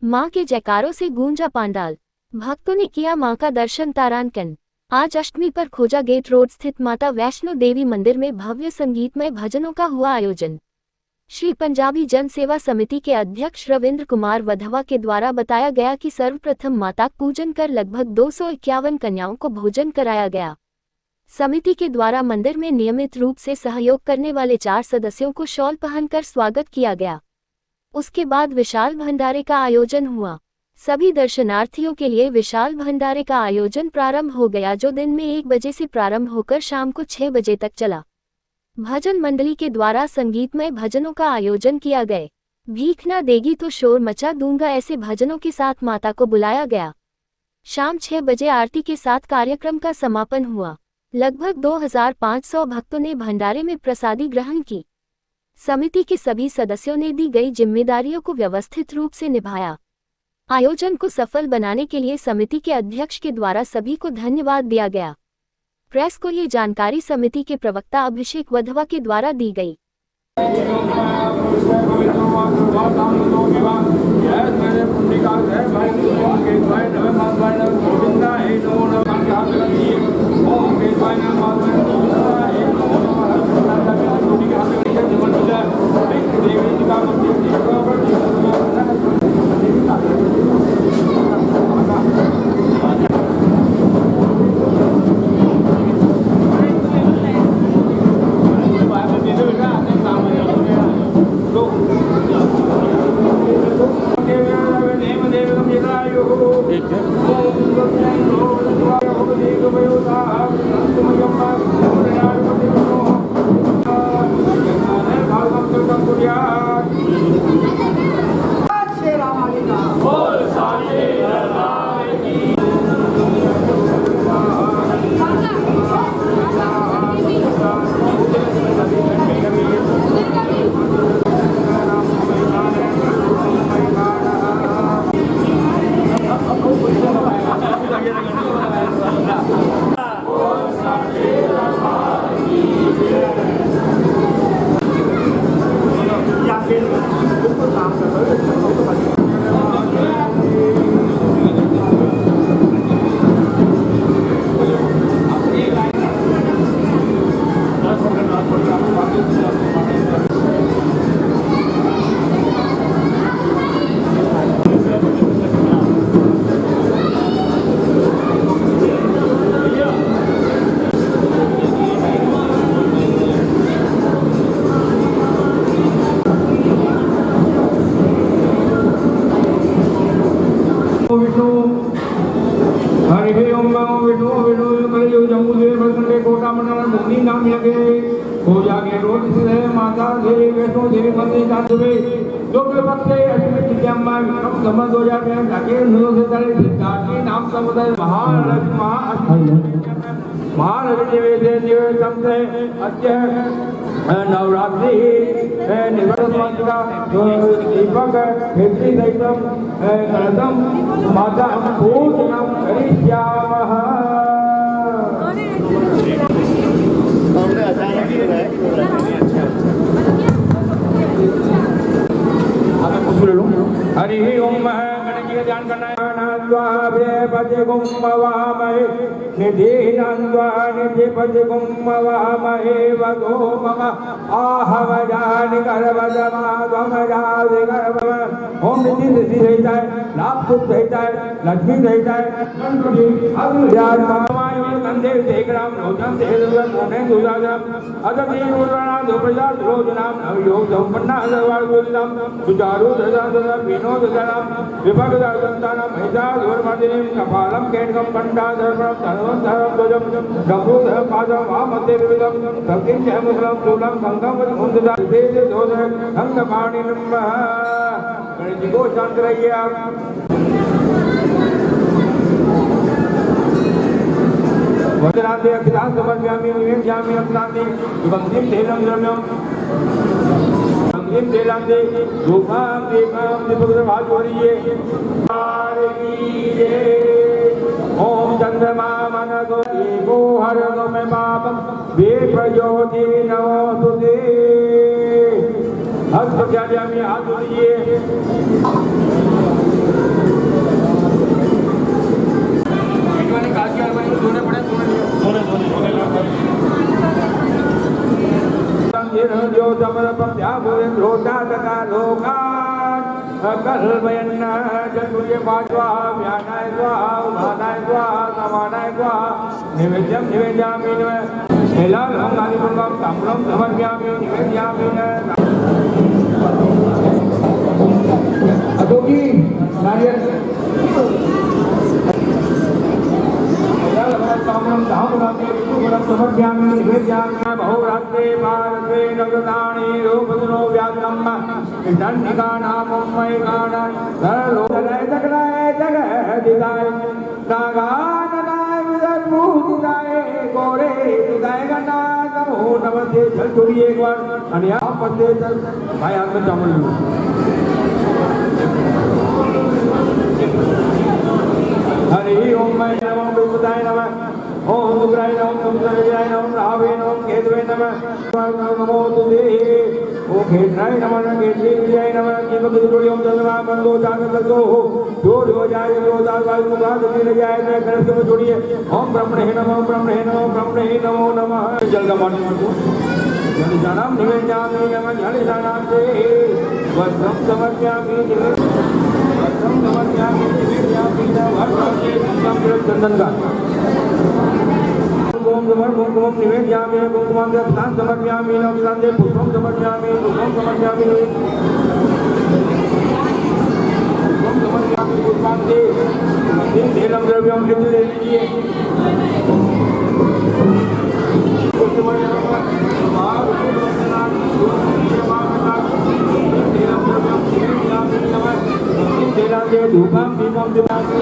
मां के जयकारों से गूंजा पांडाल। भक्तों ने किया मां का दर्शन तारांकन। आज अष्टमी पर खोजा गेट रोड स्थित माता वैष्णो देवी मंदिर में भव्य संगीतमय भजनों का हुआ आयोजन। श्री पंजाबी जन सेवा समिति के अध्यक्ष रविंद्र कुमार वधवा के द्वारा बताया गया कि सर्वप्रथम माता पूजन कर लगभग 251 कन्याओं को भोजन कराया गया। समिति के द्वारा मंदिर में नियमित रूप से सहयोग करने वाले 4 सदस्यों को शॉल पहनकर स्वागत किया गया। उसके बाद विशाल भंडारे का आयोजन हुआ। सभी दर्शनार्थियों के लिए विशाल भंडारे का आयोजन प्रारंभ हो गया, जो दिन में 1 बजे से प्रारंभ होकर शाम को 6 बजे तक चला। भजन मंडली के द्वारा संगीतमय भजनों का आयोजन किया गया। भीख ना देगी तो शोर मचा दूंगा, ऐसे भजनों के साथ माता को बुलाया गया। शाम 6 बजे आरती के साथ कार्यक्रम का समापन हुआ। लगभग 2500 भक्तों ने भंडारे में प्रसादी ग्रहण की। समिति के सभी सदस्यों ने दी गई जिम्मेदारियों को व्यवस्थित रूप से निभाया। आयोजन को सफल बनाने के लिए समिति के अध्यक्ष के द्वारा सभी को धन्यवाद दिया गया। प्रेस को ये जानकारी समिति के प्रवक्ता अभिषेक वधवा के द्वारा दी गई। माता देवी वैष्णो देवी मंदिर जाते जो के वक्त विक्रम संबंध 2000 जाके नाम समुदाय महालक्ष्मी नवरात्रि दीपक माता पूजनम करिष्यामः। हरि ओम गणेश जी ध्यान करना है। पति गुम्मवामहे निधि पति गुम्मवामहे वधो मम आहवजानि गर्भजमाद्वमजादि गर्भ। ओम निधि निधि रहता है, लाभ सुख रहता है, लक्ष्मी रहता है। कंधे देग्राम रोजम देहम मोने दुजाजम अदति उर्वणा दुप्रजा रोजनाम नवयोग संपन्ना सर्वार्गोदिनाम सुचारु दशा विनोद दशनाम विभग दर्शनतानाम महिषा दुर्मदिनीम कपालम केणकम कंडा धर्मम धर्मम धर्मम ध्वजम गंभो धर्म पादम वामते विविधम भक्तिं च मुसलम शूलम गंगम मुंददा वेद दोष अंग पाणि नमः। गणेश जी को शांत रहिए आप। वदनाते अखिलां समर्पयामि निवेदयामि अपनाति भक्तिं तेलं द्रव्यं भक्तिं तेलांते रूपां दीपां दीपक जोड़िए। ओम चंद्रमा मनसो देवो हरतो मे पापं वे प्रज्योति नमोस्तुते। हाथ पकड़िए, हाथ जोड़िए। जो समरपत्या भूरेन्द्रोता तथा लोकान् कल्पयन् चतुर्य स्वाहा व्यानाय स्वाहा उदानाय स्वाहा समानाय स्वाहा निवेद्यं निवेद्यामि नीलाभं नादिपुष्पं ताम्रं समर्पयामि निवेद्यामि अदोगी नारियल ताम्रं धामराते विष्णुपदं समर्पयामि निवेद्यामि बहुरात्रे भारते नवदानि रूपदनो व्याघ्रम् दण्डिकानामं गान सर्वलोकनाय जगदिदाय नागाननाय विदर्भूतिदाय गोरे दिदाय गणा नमो नमस्ते जल जोड़िए एक बार और यहाँ पत्ते जल भाई हाथ में चावल लो हरि ओम मैं नमो विष्णुदाय नमः ओम रुद्राय नमः ओम सर्वज्ञाय नमः रावे नमः केतवे नमः नमो तुते ओम खेत्राय नमः केतवे विजय नमः कीमत जोड़ी ओम चंद्रमा बंदो जागत दो जोड़ हो जाए जो दाल वायु मुगा दे ले जाए मैं कर के जोड़िए ओम ब्रह्मणे नमः ब्रह्मणे नमः ब्रह्मणे नमो नमः जल का पानी जल जानाम निवेद्यामि नमः जल जानाम से वस्त्रम समर्पयामि वस्त्रम समर्पयामि निवेद्यामि नमः चंदन का ओम नमः ओम निवेद्यामि कुंकुमं दत्तां समर्पयामि नमस्ते पुष्पं समर्पयामि पुष्पं समर्पयामि पुष्पं समर्पयामि पुष्पांते इन तेलम द्रव्यम ले लीजिए धूपम दीपम दिवाली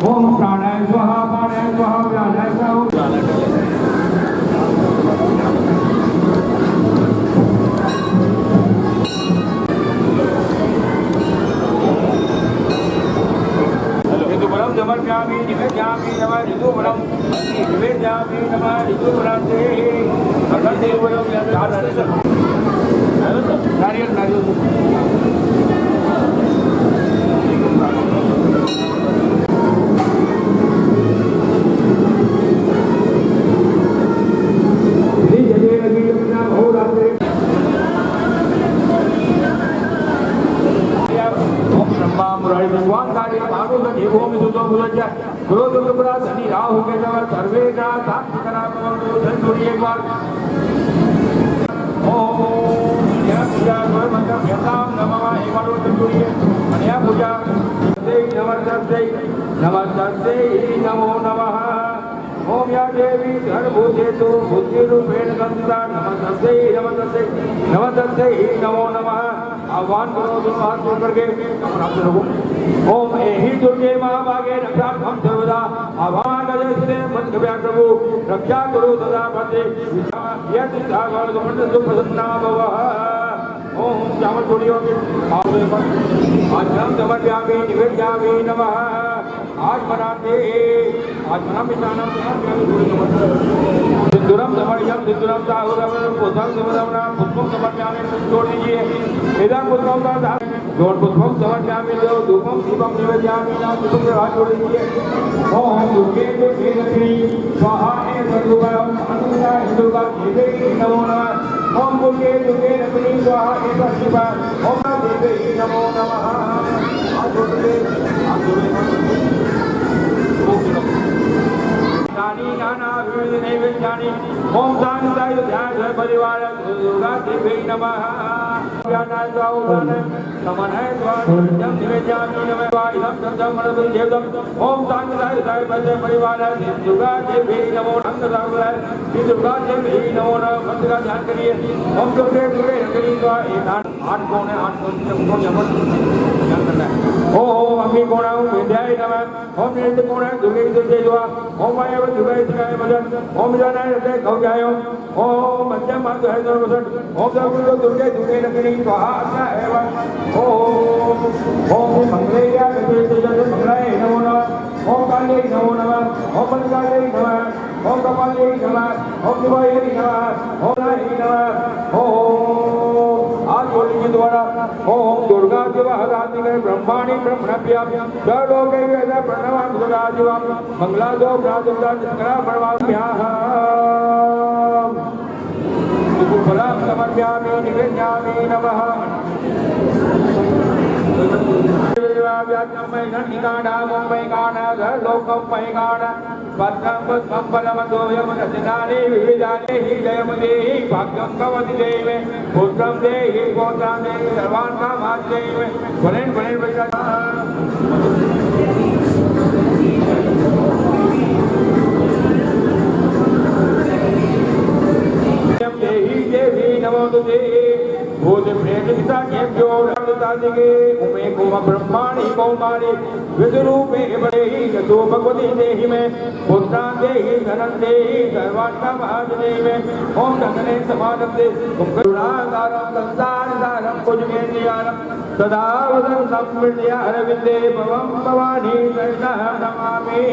ओम प्राणाय स्वाहा पानाय स्वाहा व्यानाय स्वाहा समर्पयामि निवेद्यामि नमः ऋतुवरं निवेद्यामि नमः ऋतुवरन्ते अखण्डेवरं नारियल नारियल राहु के जवर सर्वे का साथ करा जोड़िए एक बार ओम यह पूजा मंत्र व्यताम नमः एक बार जोड़िए यह पूजा नमस्ते नमो नमः ओम या देवी सर्वभूतेषु बुद्धिरूपेण संस्थिता नमस्ते नमस्ते नमस्ते नमो नमः आह्वान करो दोनों हाथ जोड़ करके प्राप्त रहो ओम एहि दुर्गे महाभागे रक्षार्थम सर्वदा आह्वान गजस्ते मंत्र प्रभु रक्षा करो सदा पते यत् सागर मंत्र सुप्रसन्ना भवः ओम चावल जोड़ियों के आज हम समर्पयामि निवेद्यामि नमः आज बनाते आज बना पितानाम सिंदूरम समर्पयाम सिंदूरम साहुरम पुष्पम समर्पयाम पुष्पम समर्पयामि जोड़ दीजिए इधर पुष्पम का जोड़ पुष्पम समर्पयामि धूपम दीपम निवेद्यामि नाम पुष्पम से हाथ जोड़ दीजिए ओम दुर्गे दुर्गे लक्ष्मी स्वाहा हे सर्वभूतम अनुजा हिंदुका देवी नमो नमः ओम दुर्गे दुर्गे लक्ष्मी स्वाहा हे सर्वभूतम ओम देवी नमो नमः हाथ जोड़ दीजिए नानी नाना विविध नैवेद्यानि ओम शांताय ध्यान परिवार दुर्गा देवी नमः ज्ञानाय स्वाउदान समनाय स्वाजम निवेद्यामि नमः वायुं तत्समर्पयामि देवं ओम शांताय परिवार दुर्गा देवी नमो नमः दुर्गा देवी नमो नमः मंत्र का ध्यान करिए ओम दुर्गे दुर्गे रंगनी का एक आठ कौन है आठ कौन यहाँ ध्यान करना है ओम अग्नि कोण विद्याय नमः ओम नृत्य कोण दुर्गे दुर्गे द्वा ओम वायव दुर्गे दुर्गे मदन ओम जानाय हृदय गौजाय ओम मध्यम मार्ग है सर्वसट ओम सर्वगुरु दुर्गे दुर्गे लक्ष्मी स्वाहा अच्छा एवं ओम मंगलेया मंगलाय नमो नमः महाकाले नमो नमः ओम बलकाले नमः ओम कपाले नमः ओम शिवाय नमः ओम नारायण नमः ओम आज बोलिए द्वारा ओम दुर्गा देवहराधिके ब्रह्माणि ब्रह्मणभ्यां सर्वलोके वेद प्रणवं सुराजिवं मंगलादो प्राजुता निष्करा परमाभ्याः फलं समर्पयामि निवेदयामि नमः भूत प्रेत पिता केभ्यो राजतादिगे उमे कुम ब्रह्माणि कौमारि विदुरूपे बलेहि यतो भगवती देहि मे पुत्रान् देहि धनं देहि सर्वार्थं देहि मे ओम धनने समानन्ते करुणाकारं संसारसारं भुजगेन्द्रियारं सदा वदनं सम्मृत्य अरविन्दे भवं भवानी शरणं नमामि।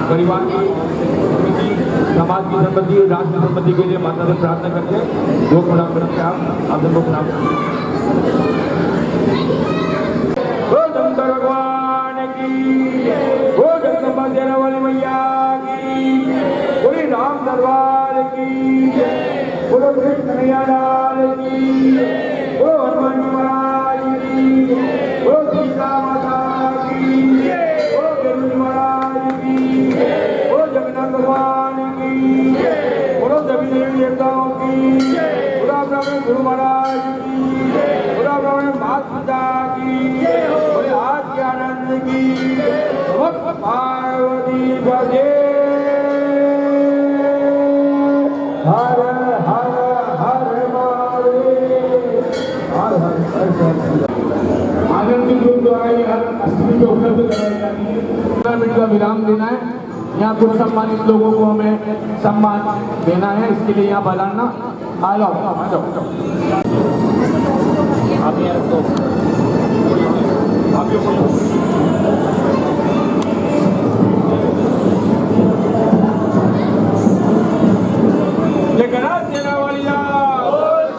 परिवार की समाज की संपत्ति और राष्ट्र की संपत्ति के लिए माता से प्रार्थना करते हैं। दो प्रणाम करते हैं आप सबको प्रणाम। ओ शंकर भगवान की, ओ जगदम्बा देने वाली मैया की, बोली राम दरबार की, बोलो कृष्ण कन्हैया लाल की, बोलो हनुमान जी महाराज की, बोलो सीता माता की, बोलो गरुड़ महाराज की, बोलो जगन्नाथ भगवान की, बोलो सभी देवी देवताओं की, बोलो ब्रह्म गुरु महाराज की, बोलो ब्रह्म माता की, बोले आज के आनंद की, भक्त पार्वती पदे हर हर हर महादेव हर हर हर आनंद ग्रुप द्वारा ये हर अष्टमी को उपलब्ध कराई जाती है। 15 मिनट का विराम देना है। यहाँ कुछ सम्मानित लोगों को हमें सम्मान देना है, इसके लिए यहाँ बुलाना। आ जाओ आ जाओ आप यहाँ रखो, आप लेकर सेना वाली रंगीलता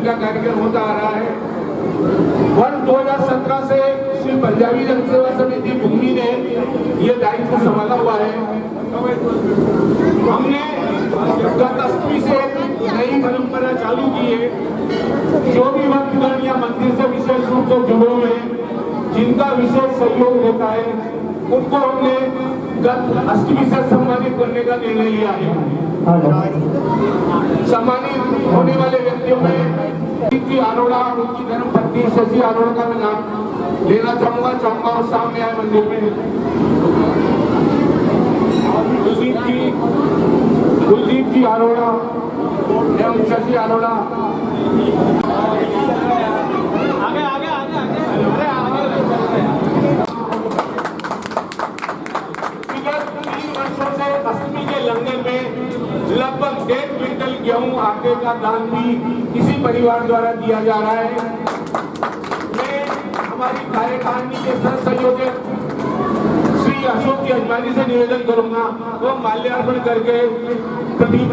का कार्यक्रम होता आ रहा है। वर्ष 2017 से श्री पंजाबी जन सेवा समिति भूमि ने ये दायित्व संभाला हुआ है। हमने गत 8वीं से नई परंपरा चालू की है। जो भी भक्तगण या मंदिर से विशेष रूप से जुड़े हुए जिनका विशेष सहयोग होता है उनको हमने गत 8वीं से सम्मानित करने का निर्णय लिया है। सम्मानित होने वाले व्यक्तियों में जी अरोड़ा, उनकी धर्मपत्नी शशि अरोड़ा का मैं नाम लेना चाहूंगा और सामने आए मंदिर में। कुलदीप जी अरोड़ा एवं शशि अरोड़ा। आगे आगे आगे आगे विगत 3 वर्षों से 8वीं के लंगर में लगभग 1.5 क्विंटल गेहूं आटे का दान भी इसी परिवार द्वारा दिया जा रहा है। मैं हमारी कार्यकारिणी के सह संयोजक श्री अशोक जी अजमानी से निवेदन करूंगा वो माल्यार्पण करके प्रदीप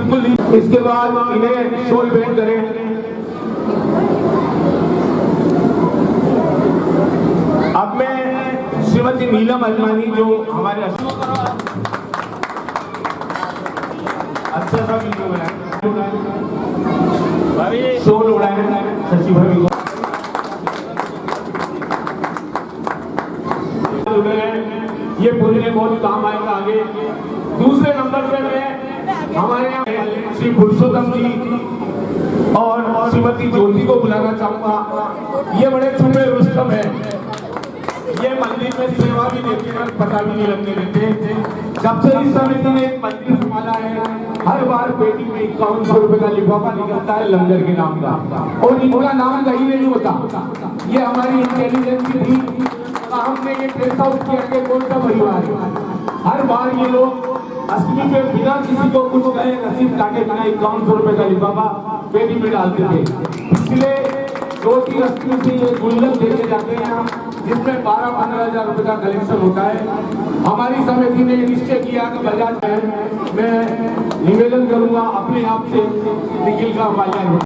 इसके बाद इन्हें शॉल भेंट करें। अब मैं श्रीमती नीलम अजमानी जो हमारे अच्छा सा वीडियो बनाए शोल उड़ाए शशि भाभी को ये बोलने बहुत काम आएगा आगे। दूसरे नंबर पे मैं हमारे यहाँ श्री पुरुषोत्तम जी और श्रीमती ज्योति को बुलाना चाहूंगा। ये बड़े छुपे रुस्तम है। ये मंदिर में सेवा भी देते हैं, पता भी नहीं लगने देते। जब से इस समिति ने एक मंदिर संभाला है हर बार पेटी में 5100 रुपए का लिफाफा निकलता है लंगर के नाम का और इनका नाम कहीं नहीं होता। ये हमारी इंटेलिजेंस की थी। हमने ये ट्रेस आउट किया कि कौन सा परिवार है। हर बार ये लोग 8वीं पे बिना किसी को कुछ कहे नसीब काटे बिना 5100 रुपए का लिफाफा पेटी में डालते थे। पिछले 2-3 8वीं से ये गुल्लक देके जाते हैं जिसमें 12-15 हजार रुपए का कलेक्शन होता है। हमारी समिति ने निश्चय किया कि बजाज मैं निवेदन करूंगा अपने आप से निखिल का माल्यार्पण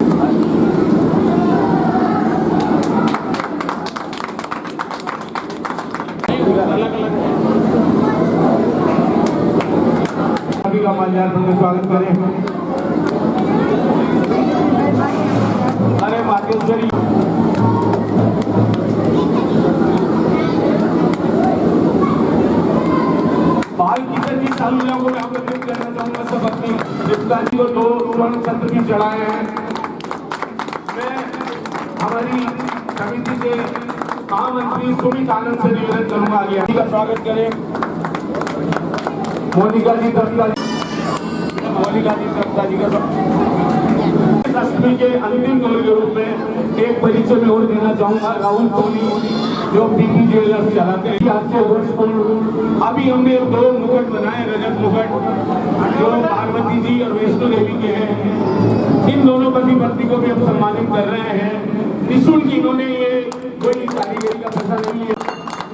का माल्यार्पण में स्वागत करें। अरे मातेश्वरी भाई कितने जी सालूजा को मैं आपको देख करना चाहूंगा। सब अपनी रिश्तेदारी को 2 स्वर्ण छत्र भी चढ़ाए हैं। मैं हमारी समिति से महामंत्री सुमित आनंद से निवेदन करूंगा आगे का स्वागत करें। मोनिका जी दत्ता जी का 8वीं के अंतिम दौर के रूप में एक परिचय में और देना चाहूंगा। राहुल सोनी जो पीपी ज्वेलर्स चलाते हैं। आज से वर्ष पूर्व अभी हमने 2 मुकुट बनाए रजत मुकुट जो पार्वती जी और वैष्णो देवी के हैं। इन दोनों पति पत्नी को भी हम सम्मानित कर रहे हैं। निःशुल्क इन्होंने ये कोई कारीगरी का पैसा नहीं है।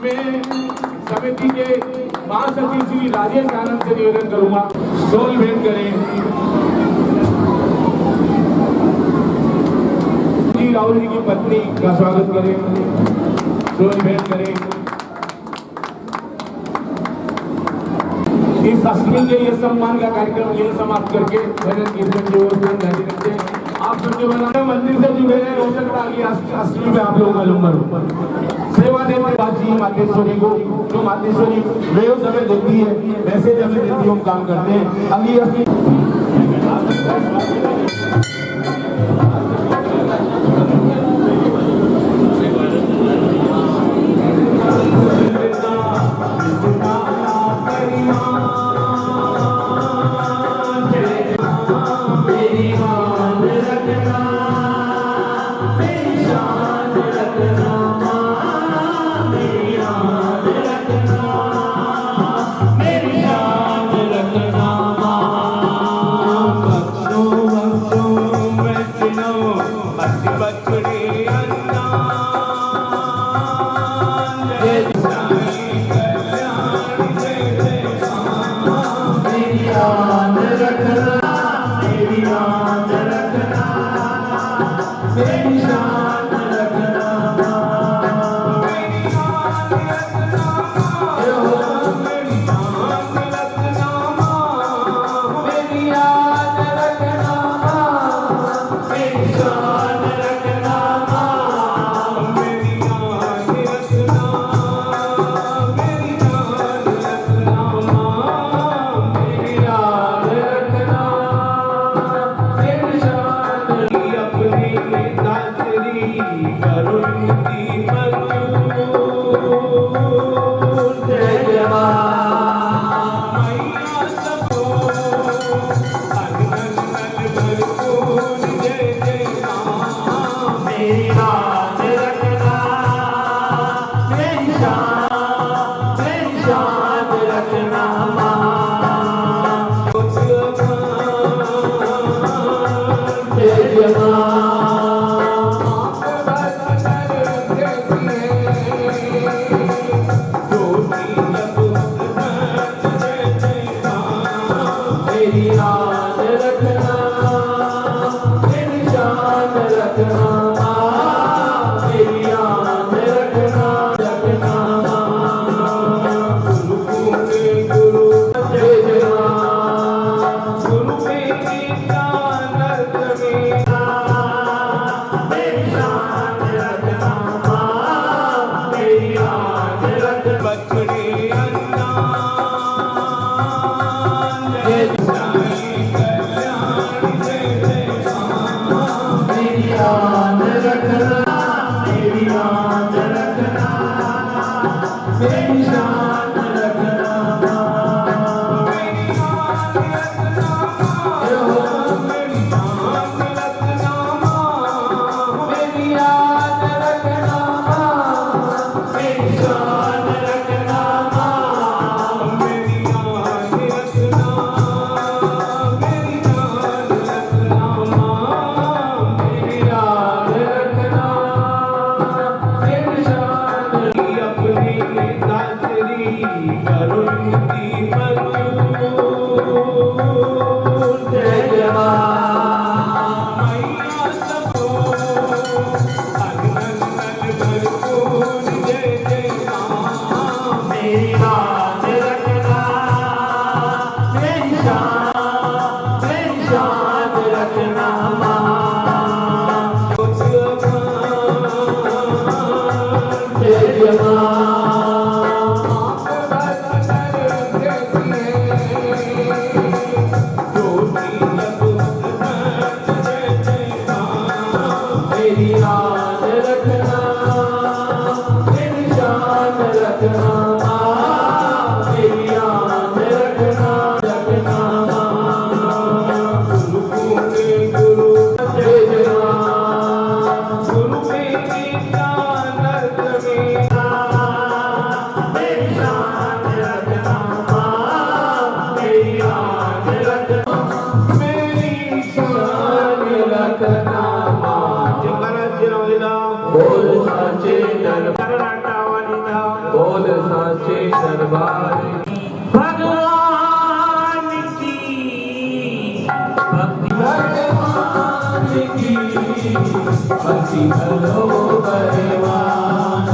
मैं समिति के महासचिव श्री राजेश आनंद से निवेदन करूंगा शॉल भेंट करें। जी राहुल जी की पत्नी का स्वागत करें, शॉल भेंट करें। इस 8वीं के ये सम्मान का कार्यक्रम ये समाप्त करके भजन कीर्तन जो जारी रखते हैं। आप सबके बनाने मंदिर से जुड़े हैं। रोचक रही 8वीं में आप लोगों का लंगर सेवा देने बाजी मातेश्वरी को जो मातेश्वरी वेव समय देती है वैसे जब देती हम काम करते हैं। अगली जय जय मां मैया सबो अनंत भरपूर जय जय मां मेरी बात रखना मेरी शान रखना मां जय जय मां मेरी याद रखना मेरी शान रखना मेरी याद रखना रखना गुरु जय जय गुरु मेरी शान रखना मेरी शान रखना मेरी याद रखना मेरी शान रखना बोल साचे दरबार बोल साचे दरबार भगवान की भगवान की भक्ति करो भगवान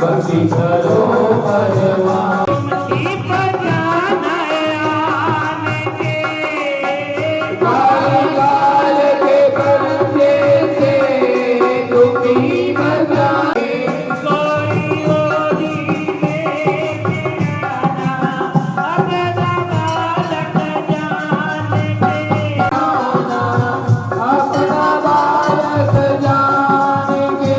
भक्ति करो भगवान की पहचान आने के काल के करते से तुम्ही बजाए कोई ओरी अपना बालक जान के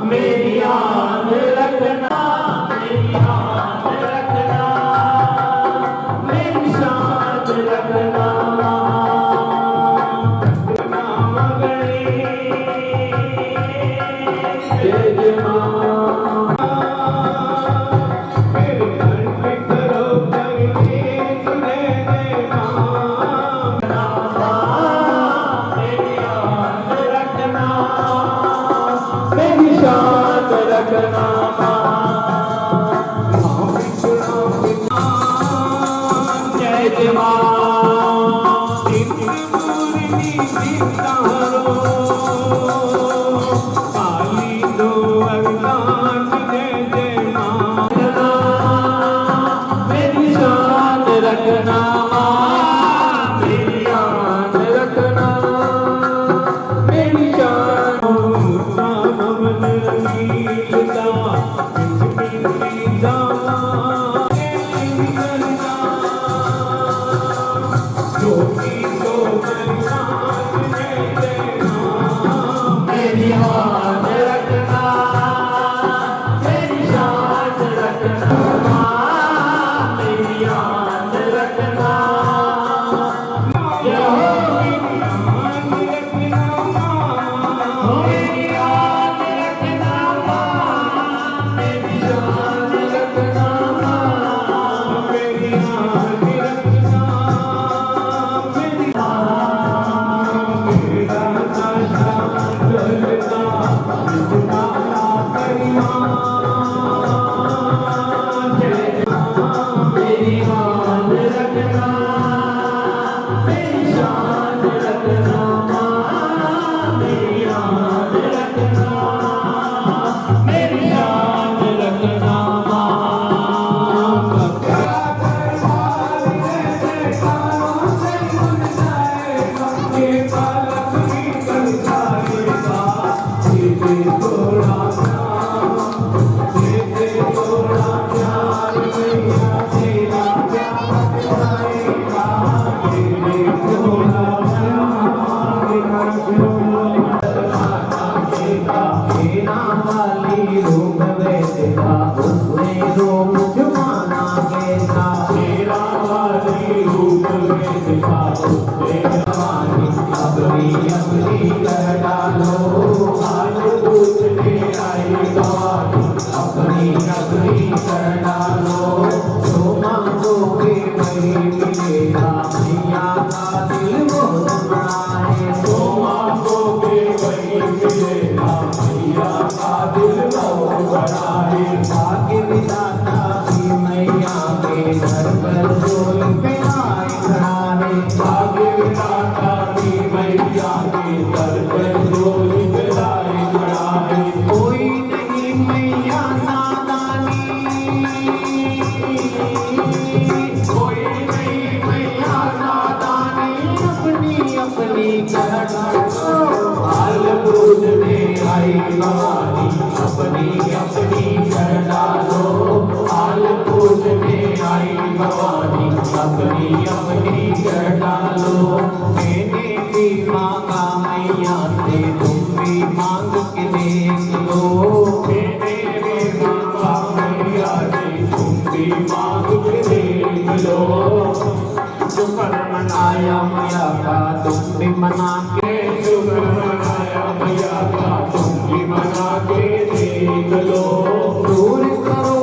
मेरी याद रखना मेरी याद रखना मेरी शान रखना जय जय मां मेरे घर पे करो करके जय जय मां मेरी याद रखना मेरी शान रखना जय जय मां सिंधुपुरी सितारो काली दो अवतार जय जय मां मेरी शान रखना मेरी शान रखना मेरी शान सावन रंगीलता वाली रूप वैसे था उसने रूप जमाना कैसा शेरा वाली रूप वैसे था उसने जवानी अपनी अपनी कर डालो आज पूछने आई गवानी अपनी अपनी कर डालो जो मांगोगे वही मिलेगा मैया का दिल वो बनाए तो मांगोगे वही मिलेगा मैया का दिल वो बनाए भाग्य विधाता की मैया के घर पर डोली पे आए खड़ाए भाग्य विधाता की मैया के दर पर डोली बिलाए खड़ा है कोई नहीं मैया नादानी कोई नहीं मैया नादानी अपनी अपनी कर डालो हाल पूछने आई भवानी अपनी अपनी कर डालो हाल पूछने आई भवानी अपनी अपनी कर डालो मैंने भी मांगा मैया से तुम भी मांग के देख लो मैंने भी मांगा मैया से तुम भी मांग के देख लो शुक्र मनाया मैया का तुम भी मना के शुक्र मनाया मैया का तुम भी मना के देख लो दूर करो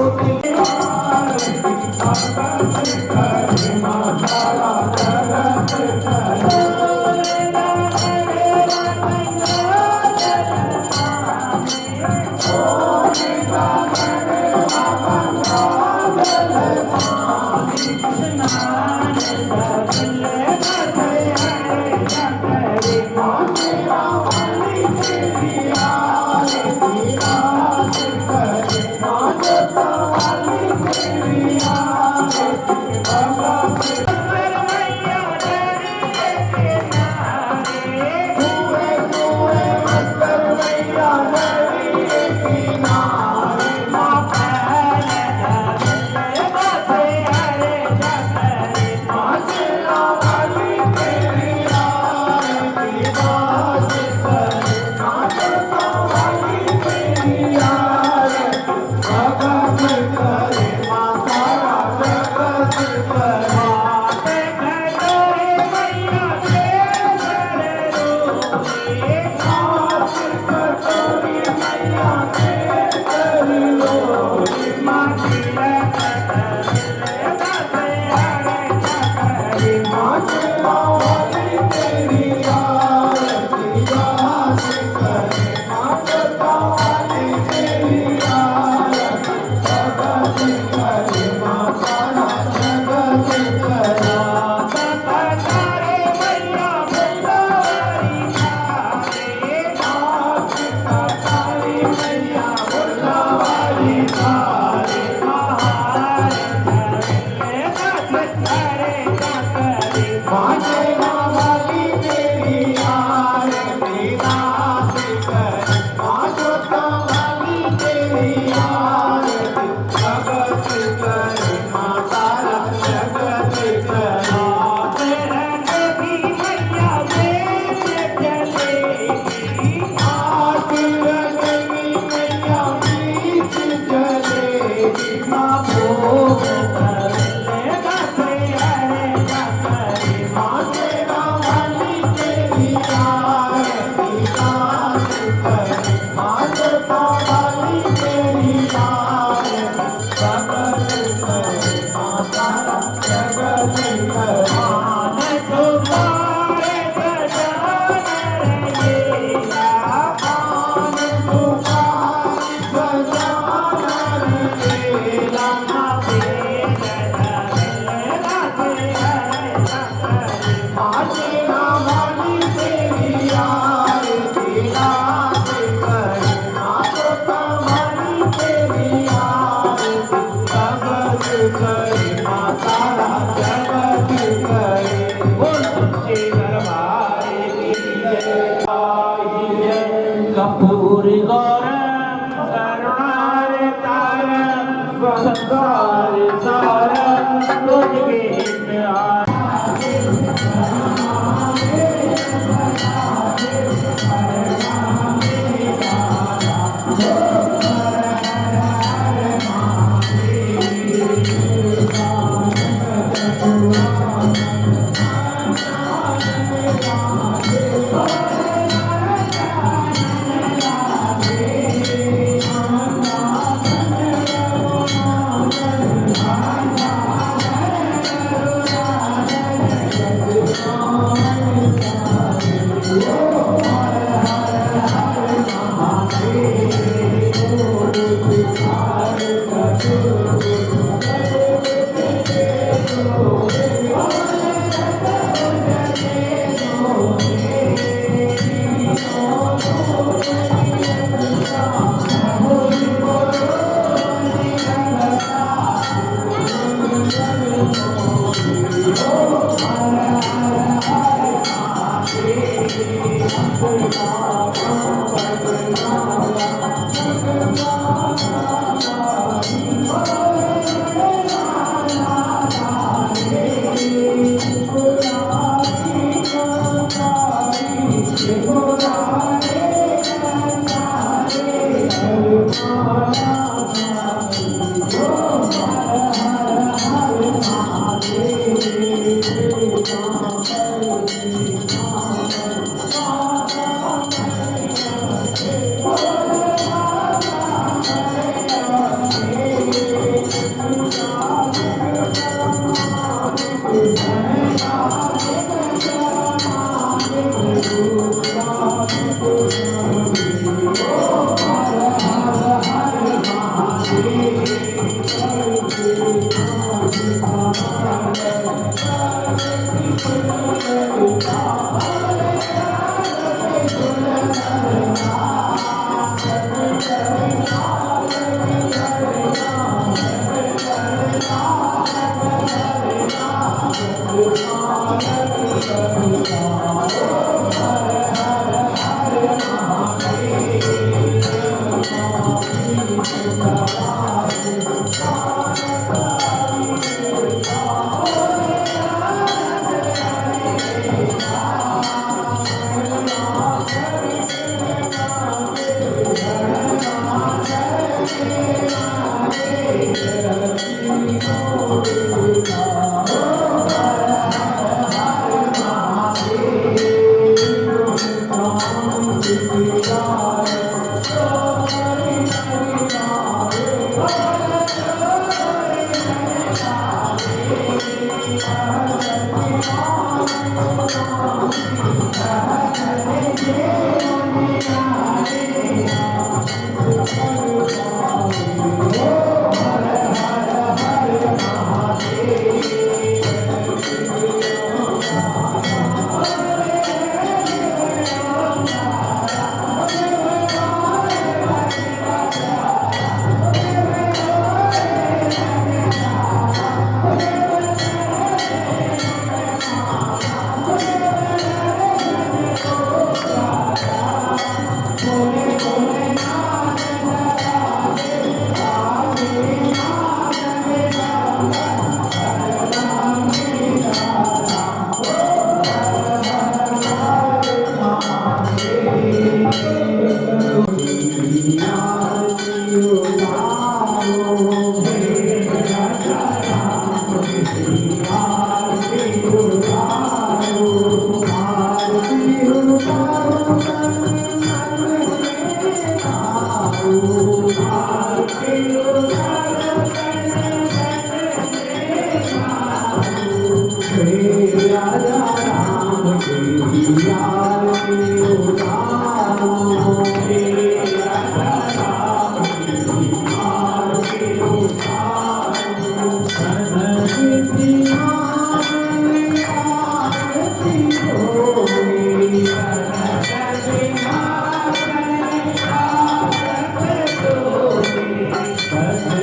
Thank you.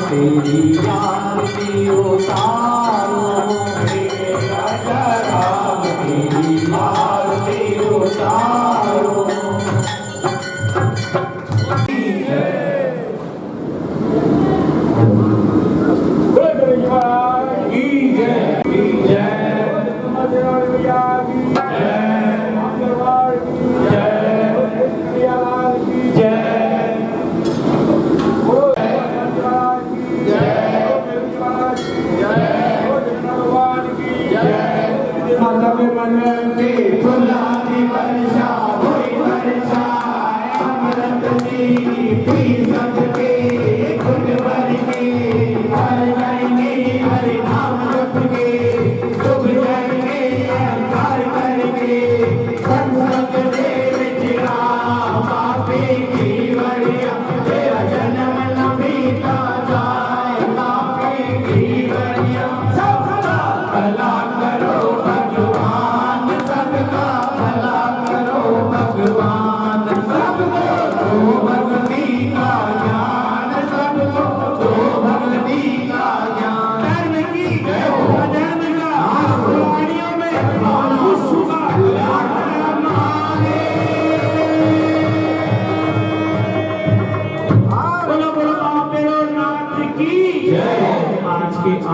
तेरी आरती उतारो हे राजा राम, तेरी आरती उतारो।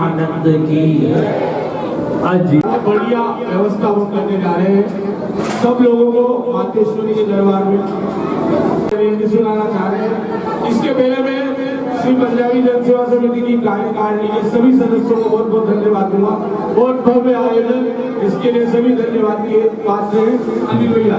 आनंद की आज बहुत बढ़िया व्यवस्था हम करने जा रहे हैं। सब लोगों को मातेश्वरी के दरबार में सुनाना चाह रहे हैं। इसके पहले मैं श्री पंजाबी जन सेवा समिति की कार्यकारिणी के सभी सदस्यों को बहुत बहुत धन्यवाद दूंगा। बहुत भव्य आयोजन, इसके लिए सभी धन्यवाद के पात्र हैं। अनिल भैया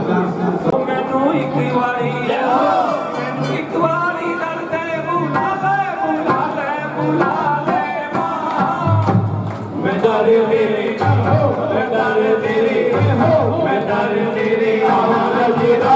तेरे आवा नचदा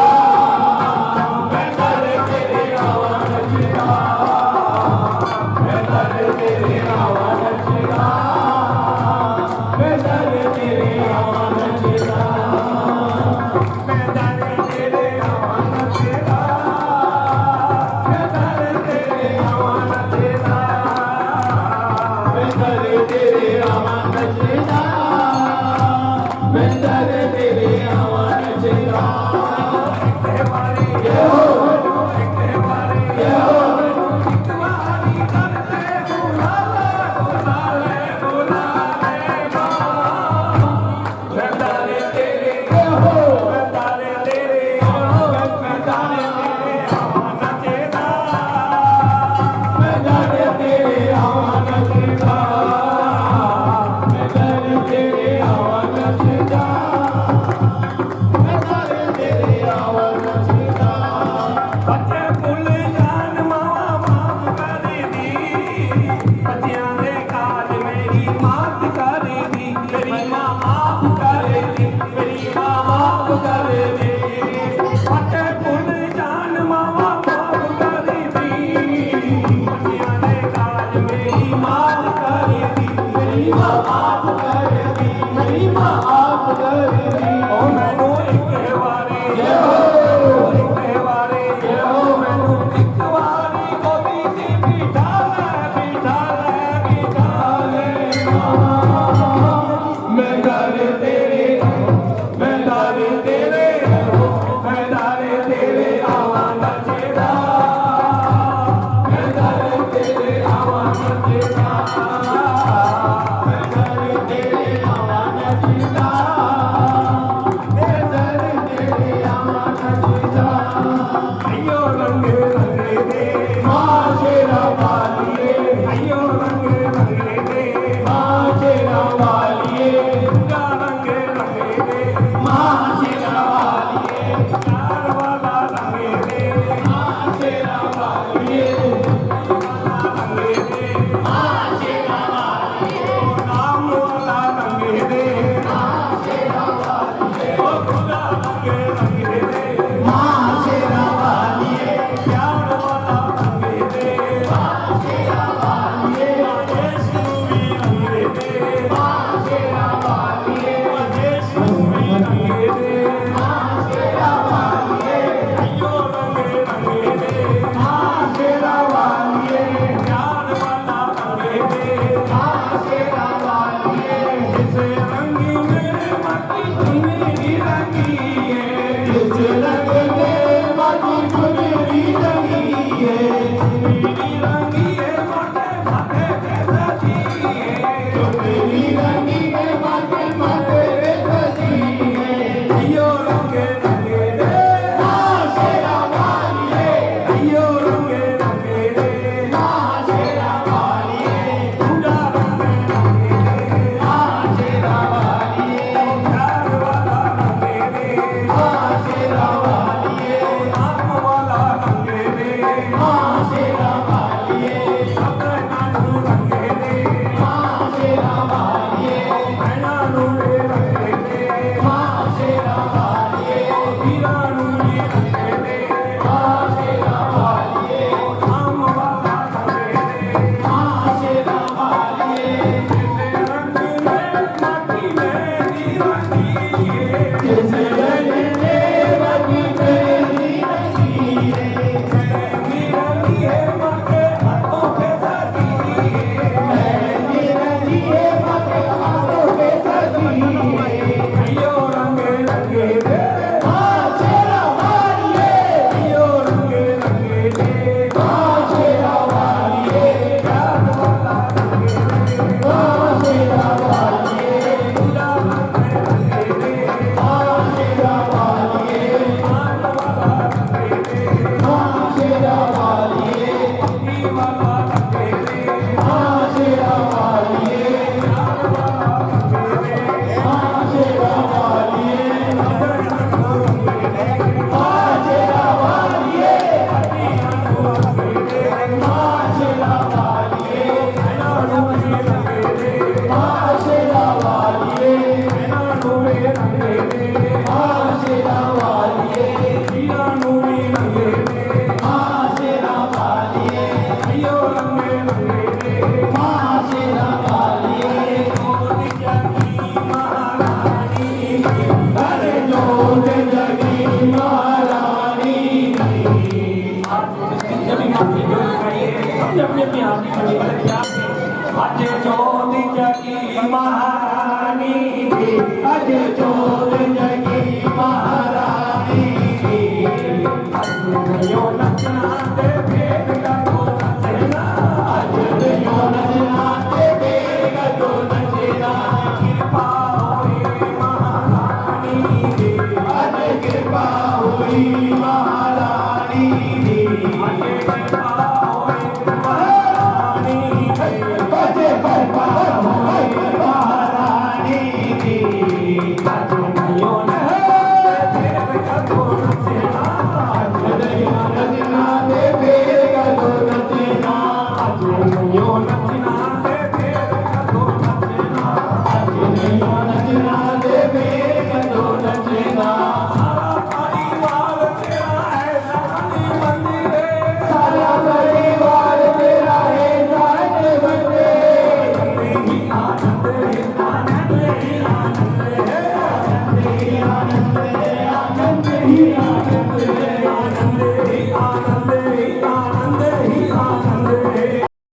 Yo,